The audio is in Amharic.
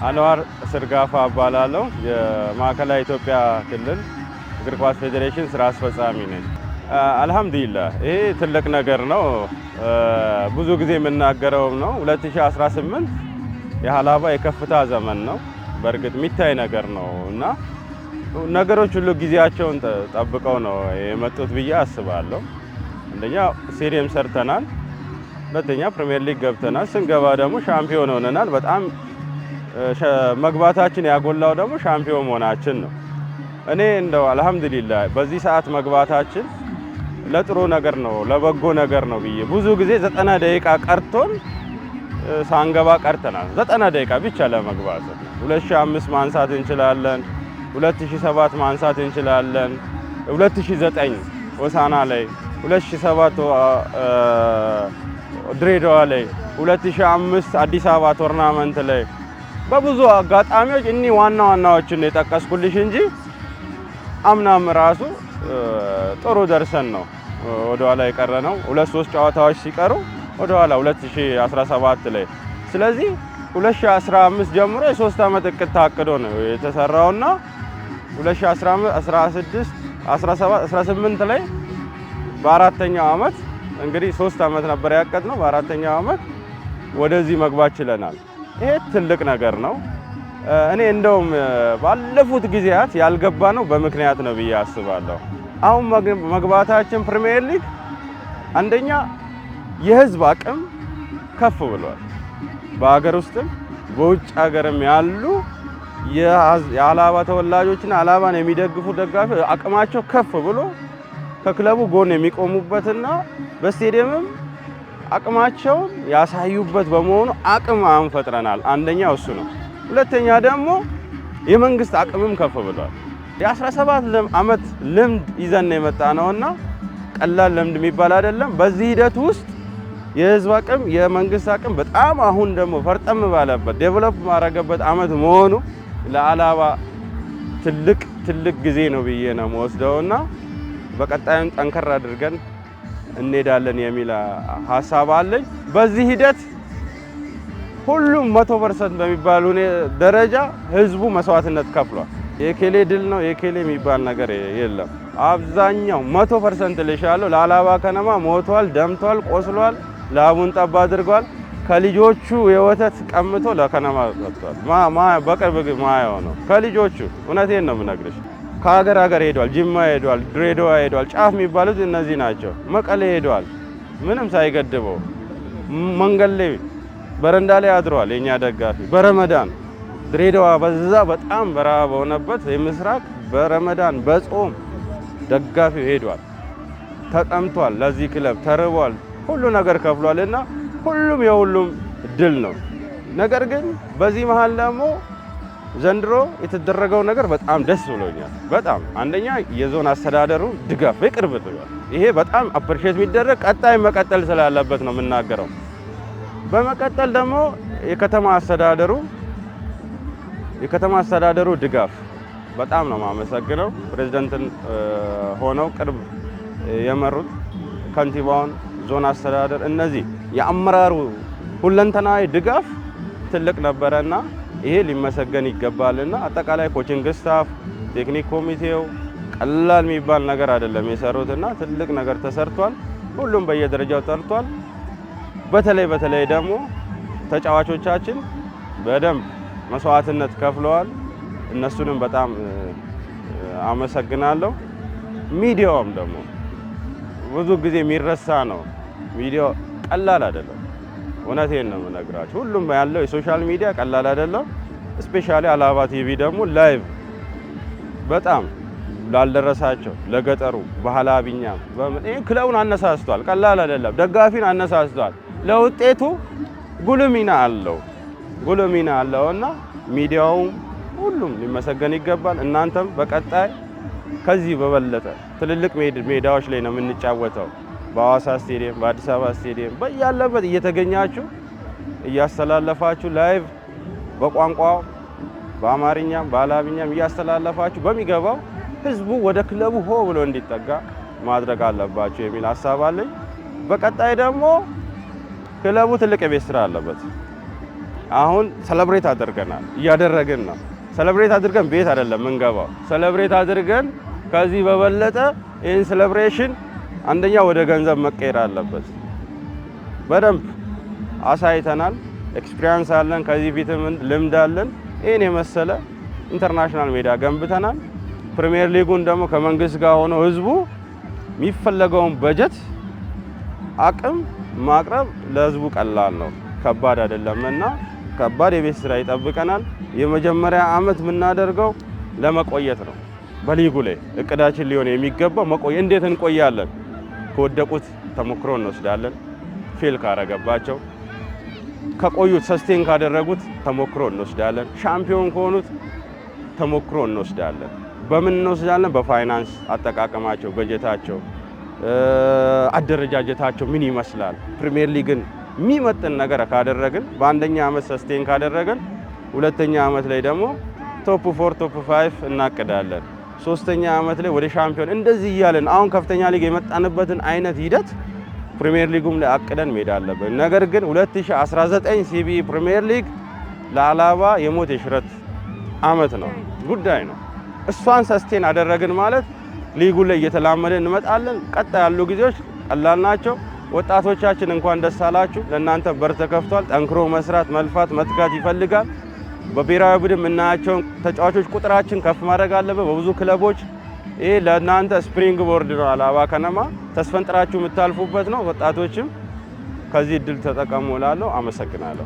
አንዋር ስርጋፋ እባላለሁ። የማዕከላዊ ኢትዮጵያ ክልል እግር ኳስ ፌዴሬሽን ስራ አስፈጻሚ ነኝ። አልহামዱሊላህ ይሄ ትልቅ ነገር ነው። ብዙ ጊዜ የምናገረው ነው። 2018 የሀላባ የከፍታ ዘመን ነው። በእርግጥ የሚታይ ነገር ነው እና ነገሮች ሁሉ ጊዜያቸውን ጠብቀው ነው የመጡት ብዬ አስባለሁ። አንደኛ ስቴዲየም ሰርተናል፣ ሁለተኛ ፕሪሚየር ሊግ ገብተናል። ስንገባ ደግሞ ሻምፒዮን ሆነናል። በጣም መግባታችን ያጎላው ደግሞ ሻምፒዮን መሆናችን ነው። እኔ እንደው አልহামዱሊላህ በዚህ ሰዓት መግባታችን ለጥሩ ነገር ነው፣ ለበጎ ነገር ነው ብዬ ብዙ ጊዜ 90 ደቂቃ ቀርቶን ሳንገባ ቀርተናል። 90 ደቂቃ ብቻ ለመግባት 2005 ማንሳት እንችላለን፣ 2007 ማንሳት እንችላለን፣ 2009 ሆሳና ላይ፣ 2007 ድሬዳዋ ላይ፣ 2005 አዲስ አበባ ቶርናመንት ላይ በብዙ አጋጣሚዎች እኒ ዋና ዋናዎችን የጠቀስኩልሽ እንጂ አምናም ራሱ ጥሩ ደርሰን ነው ወደኋላ የቀረ ነው። 2-3 ጨዋታዎች ሲቀሩ ወደኋላ 2017 ላይ። ስለዚህ 2015 ጀምሮ የ3 ዓመት እቅድ ታቅዶ ነው የተሰራውና 2015 16 17 18 ላይ በአራተኛው ዓመት እንግዲህ 3 ዓመት ነበር ያቀድነው። በአራተኛው ዓመት ወደዚህ መግባት ችለናል። ይሄ ትልቅ ነገር ነው። እኔ እንደውም ባለፉት ጊዜያት ያልገባ ነው በምክንያት ነው ብዬ አስባለሁ። አሁን መግባታችን ፕሪሚየር ሊግ አንደኛ የህዝብ አቅም ከፍ ብሏል። በአገር ውስጥም በውጭ ሀገርም ያሉ የሀላባ ተወላጆችና ሀላባን የሚደግፉ ደጋፊ አቅማቸው ከፍ ብሎ ከክለቡ ጎን የሚቆሙበትና በስቴዲየምም አቅማቸውን ያሳዩበት በመሆኑ አቅም አንፈጥረናል። አንደኛው እሱ ነው። ሁለተኛ ደግሞ የመንግስት አቅምም ከፍ ብሏል። የ17 ዓመት ልምድ ይዘን የመጣ ነውና ቀላል ልምድ የሚባል አይደለም። በዚህ ሂደት ውስጥ የህዝብ አቅም የመንግስት አቅም በጣም አሁን ደግሞ ፈርጠም ባለበት ዴቨሎፕ ማረገበት አመት መሆኑ ለሀላባ ትልቅ ጊዜ ነው ብዬ ነው የምወስደውና በቀጣይም ጠንከር አድርገን እንሄዳለን የሚል ሐሳብ አለኝ። በዚህ ሂደት ሁሉም 100% በሚባል ደረጃ ህዝቡ መስዋዕትነት ከፍሏል። የኬሌ ድል ነው የኬሌ የሚባል ነገር የለም። አብዛኛው 100% ልሻለሁ ለሀላባ ከነማ ሞቷል፣ ደምቷል፣ ቆስሏል፣ ላቡን ጠብ አድርጓል። ከልጆቹ የወተት ቀምቶ ለከነማ ሰጥቷል። በቅርብ ማየው ነው ከልጆቹ። እውነቴን ነው የምነግርሽ። ከሀገር ሄዷል፣ ጅማ ሄዷል፣ ድሬዳዋ ሄዷል። ጫፍ የሚባሉት እነዚህ ናቸው። መቀሌ ሄዷል ምንም ሳይገድበው። መንገድ ላይ በረንዳ ላይ አድሯል የኛ ደጋፊ። በረመዳን ድሬዳዋ በዛ በጣም በረሃ በሆነበት የምስራቅ በረመዳን በጾም ደጋፊው ሄዷል፣ ተጠምቷል፣ ለዚህ ክለብ ተርቧል፣ ሁሉ ነገር ከፍሏልና ሁሉም የሁሉም ድል ነው። ነገር ግን በዚህ መሃል ደግሞ ዘንድሮ የተደረገው ነገር በጣም ደስ ብሎኛል። በጣም አንደኛ የዞን አስተዳደሩ ድጋፍ በቅርብ ድጋፍ፣ ይሄ በጣም አፕሪሼት የሚደረግ ቀጣይ መቀጠል ስላለበት ነው የምናገረው። በመቀጠል ደግሞ የከተማ አስተዳደሩ ድጋፍ በጣም ነው የማመሰግነው። ፕሬዝዳንትን ሆነው ቅርብ የመሩት ከንቲባውን፣ ዞን አስተዳደር፣ እነዚህ የአመራሩ ሁለንተናዊ ድጋፍ ትልቅ ነበረና ይሄ ሊመሰገን ይገባልና አጠቃላይ ኮቺንግ ስታፍ፣ ቴክኒክ ኮሚቴው ቀላል የሚባል ነገር አይደለም የሰሩትና ትልቅ ነገር ተሰርቷል። ሁሉም በየደረጃው ጠርቷል። በተለይ ደግሞ ተጫዋቾቻችን በደንብ መስዋዕትነት ከፍለዋል። እነሱንም በጣም አመሰግናለሁ። ሚዲያውም ደግሞ ብዙ ጊዜ የሚረሳ ነው። ሚዲያው ቀላል አይደለም። እውነቴን ነው የምነግራችሁ። ሁሉም ያለው የሶሻል ሚዲያ ቀላል አይደለም። ስፔሻሊ ሀላባ ቲቪ ደግሞ ላይቭ በጣም ላልደረሳቸው ለገጠሩ በሀላቢኛም ይሄ ክለቡን አነሳስቷል። ቀላል አይደለም። ደጋፊን አነሳስቷል። ለውጤቱ ጉልህ ሚና አለውና ሚዲያውም ሁሉም ሊመሰገን ይገባል። እናንተም በቀጣይ ከዚህ በበለጠ ትልልቅ ሜዳዎች ላይ ነው የምንጫወተው። በሐዋሳ ስቴዲየም፣ በአዲስ አበባ ስቴዲየም በያለበት እየተገኛችሁ እያስተላለፋችሁ ላይቭ በቋንቋው በአማርኛም በሀላቢኛም እያስተላለፋችሁ በሚገባው ህዝቡ ወደ ክለቡ ሆ ብሎ እንዲጠጋ ማድረግ አለባችሁ የሚል ሐሳብ አለኝ። በቀጣይ ደግሞ ክለቡ ትልቅ የቤት ስራ አለበት። አሁን ሰለብሬት አድርገናል፣ እያደረግን ነው። ሰለብሬት አድርገን ቤት አይደለም እንገባው። ሰለብሬት አድርገን ከዚህ በበለጠ ይህን ሴሌብሬሽን አንደኛ ወደ ገንዘብ መቀየር አለበት። በደንብ አሳይተናል። ኤክስፒሪየንስ አለን፣ ከዚህ ፊትም ልምድ አለን። ይህን የመሰለ ኢንተርናሽናል ሜዳ ገንብተናል። ፕሪሚየር ሊጉን ደግሞ ከመንግስት ጋር ሆኖ ህዝቡ የሚፈለገውን በጀት አቅም ማቅረብ ለህዝቡ ቀላል ነው፣ ከባድ አይደለምና ከባድ የቤት ስራ ይጠብቀናል። የመጀመሪያ አመት የምናደርገው ለመቆየት ነው። በሊጉ ላይ እቅዳችን ሊሆን የሚገባው መቆየት። እንዴት እንቆያለን? ከወደቁት ተሞክሮ እንወስዳለን። ፌል ካረገባቸው ከቆዩት ሰስቴን ካደረጉት ተሞክሮ እንወስዳለን። ሻምፒዮን ከሆኑት ተሞክሮ እንወስዳለን። በምን እንወስዳለን? በፋይናንስ አጠቃቀማቸው፣ በጀታቸው፣ አደረጃጀታቸው ምን ይመስላል። ፕሪሚየር ሊግን የሚመጥን ነገር ካደረግን በአንደኛ አመት ሰስቴን ካደረግን ሁለተኛ አመት ላይ ደግሞ ቶፕ 4 ቶፕ 5 እናቅዳለን። ሶስተኛ አመት ላይ ወደ ሻምፒዮን እንደዚህ እያለን አሁን ከፍተኛ ሊግ የመጣንበትን አይነት ሂደት ፕሪሚየር ሊጉም ላይ አቅደን መሄድ አለብን። ነገር ግን 2019 ሲቢኢ ፕሪሚየር ሊግ ለአላባ የሞት የሽረት አመት ነው ጉዳይ ነው። እሷን ሰስቴን አደረግን ማለት ሊጉ ላይ እየተላመደን እንመጣለን። ቀጣይ ያሉ ጊዜዎች ቀላል ናቸው። ወጣቶቻችን እንኳን ደስ አላችሁ። ለእናንተ በር ተከፍቷል። ጠንክሮ መስራት፣ መልፋት፣ መትጋት ይፈልጋል። በብሔራዊ ቡድን የምናያቸውን ተጫዋቾች ቁጥራችን ከፍ ማድረግ አለበት በብዙ ክለቦች። ይሄ ለእናንተ ስፕሪንግ ቦርድ ነው። አላባ ከነማ ተስፈንጥራችሁ የምታልፉበት ነው። ወጣቶችም ከዚህ እድል ተጠቀሙ እላለሁ። አመሰግናለሁ።